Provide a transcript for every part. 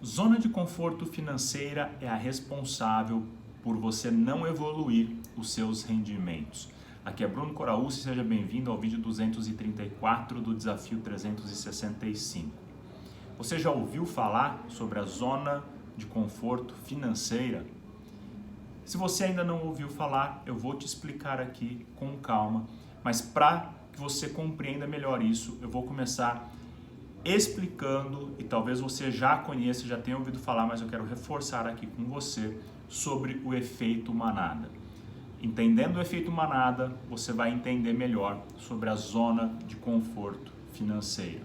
Zona de conforto financeira é a responsável por você não evoluir os seus rendimentos. Aqui é Bruno Coraúci, seja bem-vindo ao vídeo 234 do Desafio 365. Você já ouviu falar sobre a zona de conforto financeira? Se você ainda não ouviu falar, eu vou te explicar aqui com calma, mas para que você compreenda melhor isso, eu vou começar explicando, e talvez você já conheça, já tenha ouvido falar, mas eu quero reforçar aqui com você sobre o efeito manada. Entendendo o efeito manada, você vai entender melhor sobre a zona de conforto financeira.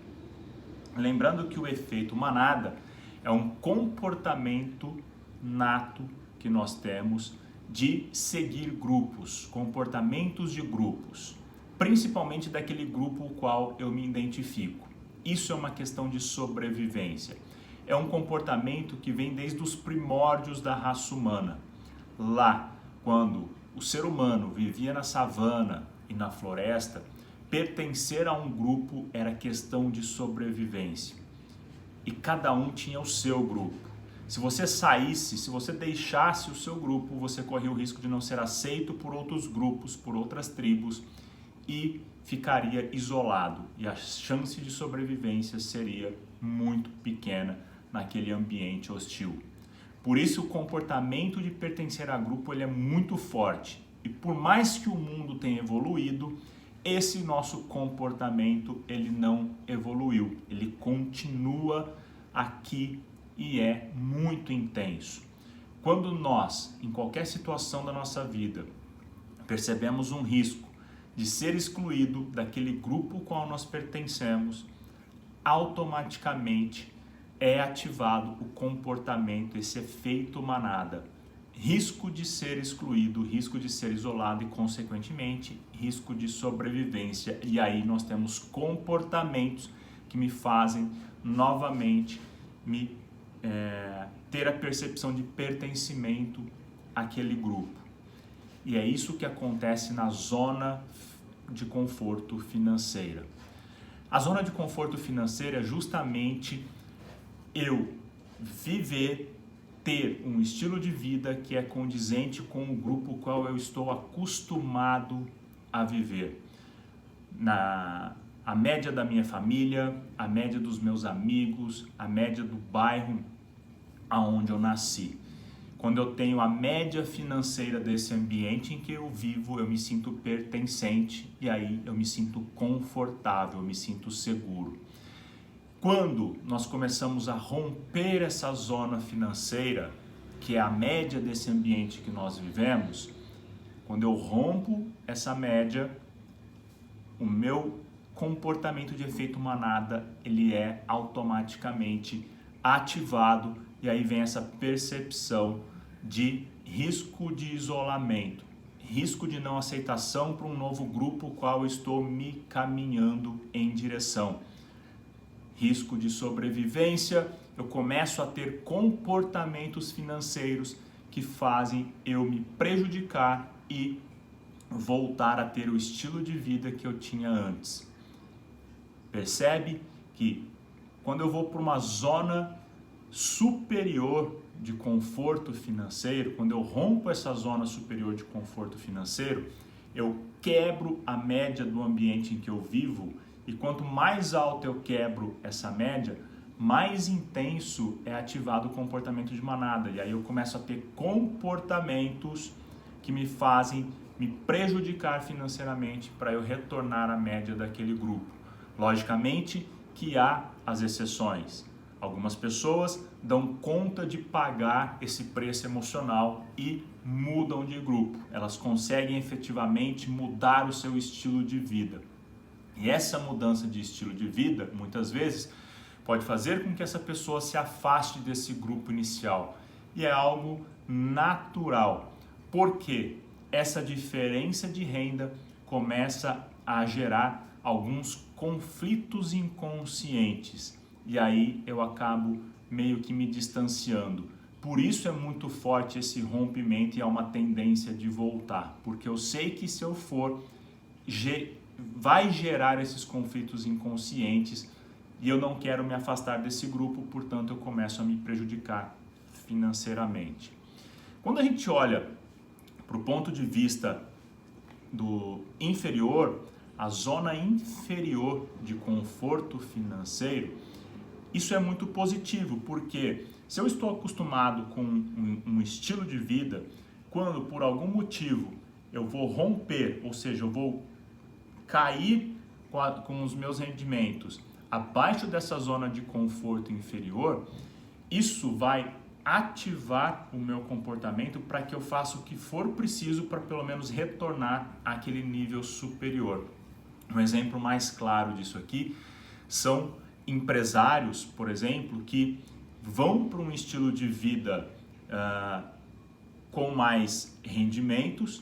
Lembrando que o efeito manada é um comportamento nato que nós temos de seguir grupos, comportamentos de grupos, principalmente daquele grupo ao qual eu me identifico. Isso é uma questão de sobrevivência. É um comportamento que vem desde os primórdios da raça humana. Lá, quando o ser humano vivia na savana e na floresta, pertencer a um grupo era questão de sobrevivência. E cada um tinha o seu grupo. Se você saísse, se você deixasse o seu grupo, você corria o risco de não ser aceito por outros grupos, por outras tribos e ficaria isolado. E a chance de sobrevivência seria muito pequena naquele ambiente hostil. Por isso o comportamento de pertencer a grupo ele é muito forte. E por mais que o mundo tenha evoluído, esse nosso comportamento ele não evoluiu. Ele continua aqui e é muito intenso. Quando nós, em qualquer situação da nossa vida, percebemos um risco de ser excluído daquele grupo ao qual nós pertencemos, automaticamente é ativado o comportamento, esse efeito manada. Risco de ser excluído, risco de ser isolado e, consequentemente, risco de sobrevivência. E aí nós temos comportamentos que me fazem novamente ter a percepção de pertencimento àquele grupo. E é isso que acontece na zona de conforto financeira. A zona de conforto financeira é justamente eu ter um estilo de vida que é condizente com o grupo ao qual eu estou acostumado a viver. A média da minha família, a média dos meus amigos, a média do bairro aonde eu nasci. Quando eu tenho a média financeira desse ambiente em que eu vivo, eu me sinto pertencente e aí eu me sinto confortável, eu me sinto seguro. Quando nós começamos a romper essa zona financeira, que é a média desse ambiente que nós vivemos, quando eu rompo essa média, o meu comportamento de efeito manada, ele é automaticamente ativado e aí vem essa percepção de risco de isolamento, risco de não aceitação para um novo grupo ao qual eu estou me caminhando em direção. Risco de sobrevivência, eu começo a ter comportamentos financeiros que fazem eu me prejudicar e voltar a ter o estilo de vida que eu tinha antes. Percebe que quando eu vou para uma zona superior de conforto financeiro, quando eu rompo essa zona superior de conforto financeiro, eu quebro a média do ambiente em que eu vivo e quanto mais alto eu quebro essa média, mais intenso é ativado o comportamento de manada. E aí eu começo a ter comportamentos que me fazem me prejudicar financeiramente para eu retornar à média daquele grupo. Logicamente que há as exceções. Algumas pessoas dão conta de pagar esse preço emocional e mudam de grupo. Elas conseguem efetivamente mudar o seu estilo de vida. E essa mudança de estilo de vida, muitas vezes, pode fazer com que essa pessoa se afaste desse grupo inicial. E é algo natural, porque essa diferença de renda começa a gerar alguns conflitos inconscientes. E aí eu acabo meio que me distanciando. Por isso é muito forte esse rompimento e há uma tendência de voltar. Porque eu sei que se eu for, vai gerar esses conflitos inconscientes e eu não quero me afastar desse grupo, portanto eu começo a me prejudicar financeiramente. Quando a gente olha para o ponto de vista do inferior, a zona inferior de conforto financeiro, isso é muito positivo, porque se eu estou acostumado com um estilo de vida, quando por algum motivo eu vou romper, ou seja, eu vou cair com os meus rendimentos abaixo dessa zona de conforto inferior, isso vai ativar o meu comportamento para que eu faça o que for preciso para pelo menos retornar àquele nível superior. Um exemplo mais claro disso aqui são empresários, por exemplo, que vão para um estilo de vida com mais rendimentos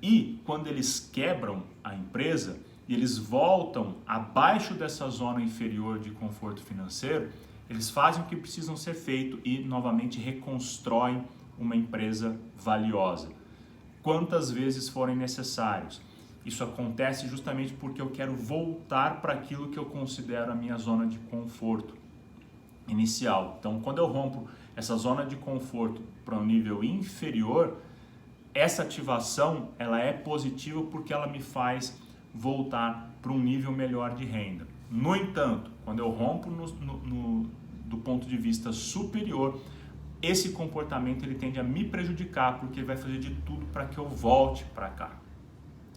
e quando eles quebram a empresa e eles voltam abaixo dessa zona inferior de conforto financeiro, eles fazem o que precisam ser feito e novamente reconstroem uma empresa valiosa. Quantas vezes forem necessários. Isso acontece justamente porque eu quero voltar para aquilo que eu considero a minha zona de conforto inicial. Então, quando eu rompo essa zona de conforto para um nível inferior, essa ativação ela é positiva porque ela me faz voltar para um nível melhor de renda. No entanto, quando eu rompo do ponto de vista superior, esse comportamento ele tende a me prejudicar porque ele vai fazer de tudo para que eu volte para cá.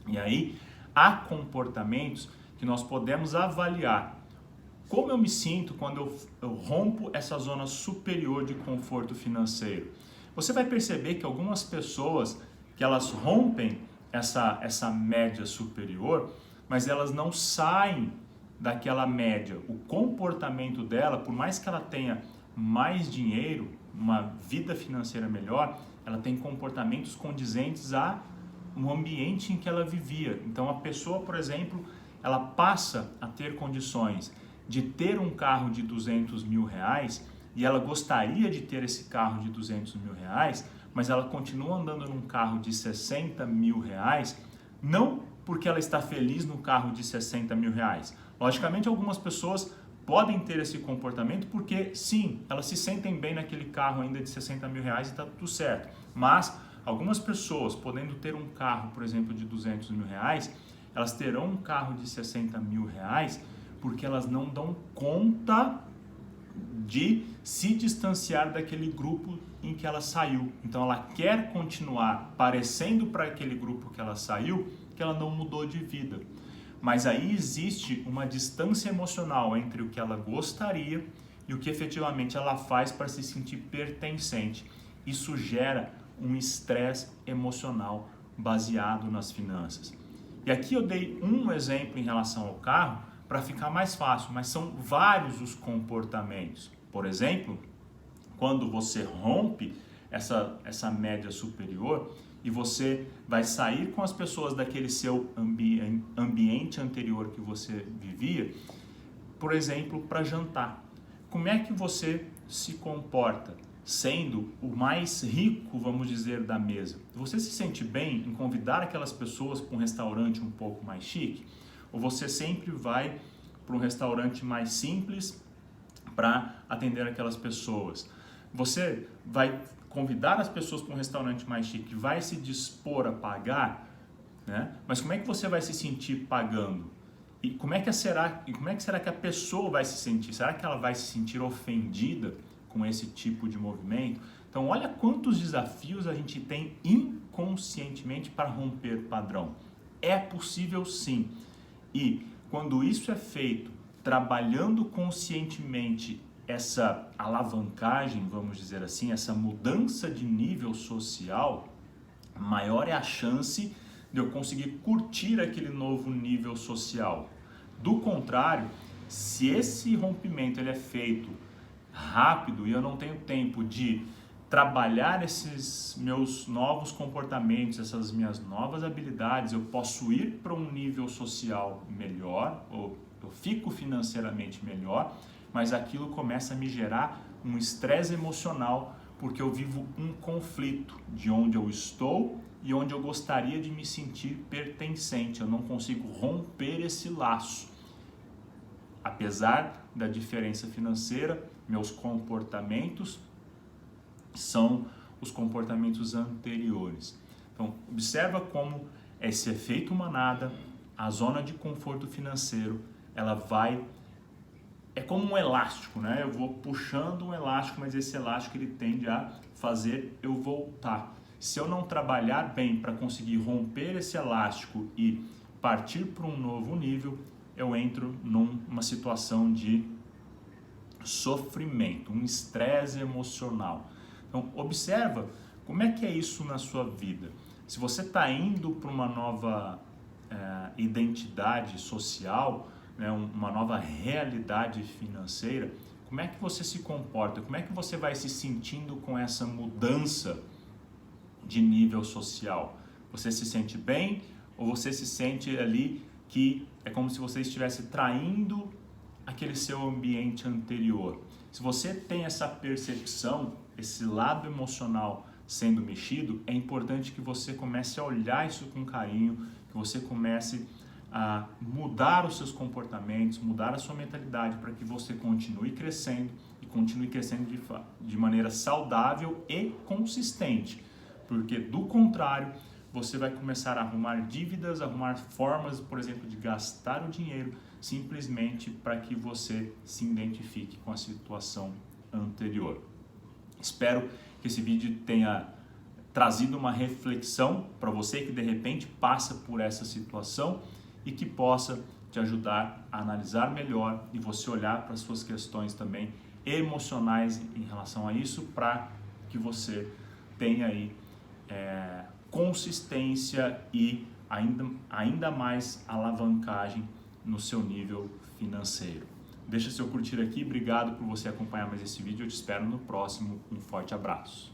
E aí, há comportamentos que nós podemos avaliar como eu me sinto quando eu rompo essa zona superior de conforto financeiro. Você vai perceber que algumas pessoas que elas rompem essa média superior, mas elas não saem daquela média. O comportamento dela, por mais que ela tenha mais dinheiro, uma vida financeira melhor, ela tem comportamentos condizentes no ambiente em que ela vivia. Então a pessoa, por exemplo, ela passa a ter condições de ter um carro de 200 mil reais e ela gostaria de ter esse carro de 200 mil reais, mas ela continua andando num carro de 60 mil reais, não porque ela está feliz no carro de 60 mil reais. Logicamente, algumas pessoas podem ter esse comportamento porque, sim, elas se sentem bem naquele carro ainda de 60 mil reais e está tudo certo. Mas algumas pessoas, podendo ter um carro, por exemplo, de 200 mil reais, elas terão um carro de 60 mil reais porque elas não dão conta de se distanciar daquele grupo em que ela saiu. Então ela quer continuar parecendo para aquele grupo que ela saiu, que ela não mudou de vida. Mas aí existe uma distância emocional entre o que ela gostaria e o que efetivamente ela faz para se sentir pertencente. Isso gera um estresse emocional baseado nas finanças. E aqui eu dei um exemplo em relação ao carro para ficar mais fácil, mas são vários os comportamentos. Por exemplo, quando você rompe essa média superior e você vai sair com as pessoas daquele seu ambiente anterior que você vivia, por exemplo, para jantar. Como é que você se comporta sendo o mais rico, vamos dizer, da mesa? Você se sente bem em convidar aquelas pessoas para um restaurante um pouco mais chique? Ou você sempre vai para um restaurante mais simples para atender aquelas pessoas? Você vai convidar as pessoas para um restaurante mais chique, vai se dispor a pagar, né? Mas como é que você vai se sentir pagando? E como é que será que a pessoa vai se sentir? Será que ela vai se sentir ofendida com esse tipo de movimento? Então, olha quantos desafios a gente tem inconscientemente para romper padrão. É possível sim. E quando isso é feito trabalhando conscientemente essa alavancagem, vamos dizer assim, essa mudança de nível social, maior é a chance de eu conseguir curtir aquele novo nível social. Do contrário, se esse rompimento ele é feito rápido e eu não tenho tempo de trabalhar esses meus novos comportamentos, essas minhas novas habilidades, eu posso ir para um nível social melhor, ou eu fico financeiramente melhor, mas aquilo começa a me gerar um estresse emocional, porque eu vivo um conflito de onde eu estou e onde eu gostaria de me sentir pertencente. Eu não consigo romper esse laço. Apesar da diferença financeira, meus comportamentos são os comportamentos anteriores. Então, observa como esse efeito manada, a zona de conforto financeiro, ela vai... É como um elástico, né? Eu vou puxando um elástico, mas esse elástico ele tende a fazer eu voltar. Se eu não trabalhar bem para conseguir romper esse elástico e partir para um novo nível, eu entro numa situação de sofrimento, um estresse emocional. Então, observa como é que é isso na sua vida. Se você está indo para uma nova identidade social, né, uma nova realidade financeira, como é que você se comporta? Como é que você vai se sentindo com essa mudança de nível social? Você se sente bem ou você se sente ali que é como se você estivesse traindo aquele seu ambiente anterior? Se você tem essa percepção, esse lado emocional sendo mexido, é importante que você comece a olhar isso com carinho, que você comece a mudar os seus comportamentos, mudar a sua mentalidade para que você continue crescendo e continue crescendo de maneira saudável e consistente. Porque do contrário, você vai começar a arrumar dívidas, arrumar formas, por exemplo, de gastar o dinheiro simplesmente para que você se identifique com a situação anterior. Espero que esse vídeo tenha trazido uma reflexão para você que de repente passa por essa situação e que possa te ajudar a analisar melhor e você olhar para as suas questões também emocionais em relação a isso, para que você tenha aí consistência e ainda mais alavancagem no seu nível financeiro. Deixa seu curtir aqui, obrigado por você acompanhar mais esse vídeo, eu te espero no próximo, um forte abraço.